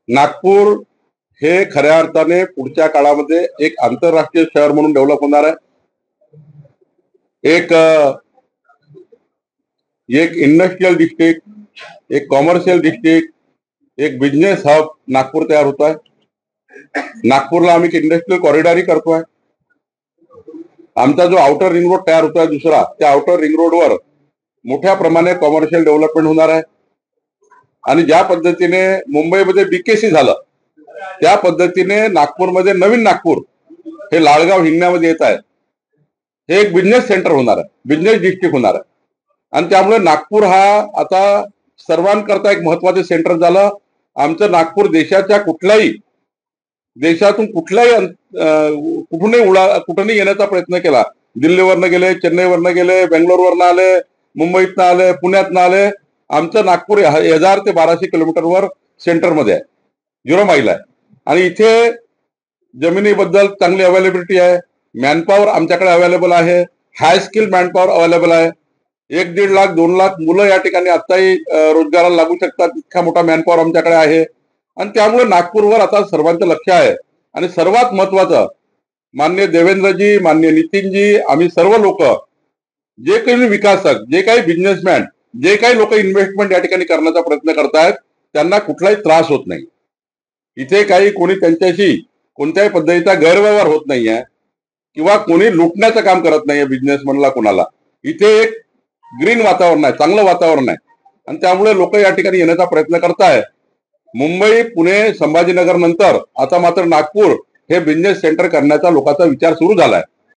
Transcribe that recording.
नागपूर हे खऱ्या अर्थाने पुढच्या काळामध्ये एक आंतरराष्ट्रीय शहर म्हणून डेव्हलप होणार आहे. एक एक इंडस्ट्रियल डिस्ट्रिक्ट, एक कॉमर्शियल डिस्ट्रिक्ट, एक बिझनेस हब नागपूर तयार होत आहे. नागपूरला आम्ही इंडस्ट्रियल कॉरिडॉरही करतोय. आमचा जो आउटर रिंग रोड तयार होतोय दुसरा, त्या आउटर रिंग रोडवर मोठ्या प्रमाणात कॉमर्शियल डेव्हलपमेंट होणार आहे. आणि ज्या पद्धतीने मुंबईमध्ये बीकेसी झालं त्या पद्धतीने नागपूरमध्ये नवीन नागपूर हे लाळगाव हिंगण्यामध्ये येत आहे. हे एक बिझनेस सेंटर होणार आहे, बिझनेस डिस्ट्रिक्ट होणार आहे. आणि त्यामुळे नागपूर हा आता सर्वांकरता एक महत्वाचं सेंटर झालं. आमचं नागपूर देशातून कुठल्याही कुठूनही येण्याचा प्रयत्न केला. दिल्लीवरनं गेले, चेन्नईवरनं गेले, बेंगलोरवरनं आले, मुंबईतनं आले, पुण्यातनं आले. आमचं नागपूर 1000 ते 1200 किलोमीटरवर सेंटरमध्ये आहे, 0 माईल आहे. आणि इथे जमिनीबद्दल चांगली अवेलेबिलिटी आहे. मॅनपॉवर आमच्याकडे अवेलेबल आहे, हाय स्किल मॅनपॉवर अवेलेबल आहे. 1-1.5 लाख 2 लाख मुलं या ठिकाणी आत्ताही रोजगाराला लागू शकतात, इतका मोठा मॅनपॉवर आमच्याकडे आहे. आणि त्यामुळे नागपूरवर आता सर्वांचं लक्ष आहे. आणि सर्वात महत्वाचं, माननीय देवेंद्रजी, माननीय नितीनजी, आम्ही सर्व लोक, जे काही विकासक, जे काही बिझनेसमॅन, जे काही लोक इन्व्हेस्टमेंट या ठिकाणी करण्याचा प्रयत्न करतायत, त्यांना कुठलाही त्रास होत नाही. इथे काही कोणी त्यांच्याशी कोणत्याही पद्धतीचा गैरव्यवहार होत नाहीये किंवा कोणी लुटण्याचं काम करत नाहीये बिझनेसमॅनला कोणाला. इथे एक ग्रीन वातावरण आहे, चांगलं वातावरण आहे. आणि त्यामुळे लोक या ठिकाणी येण्याचा प्रयत्न करतायत. मुंबई, पुणे, संभाजीनगर नंतर आता मात्र नागपूर हे बिझनेस सेंटर करण्याचा लोकांचा विचार सुरू झालाय.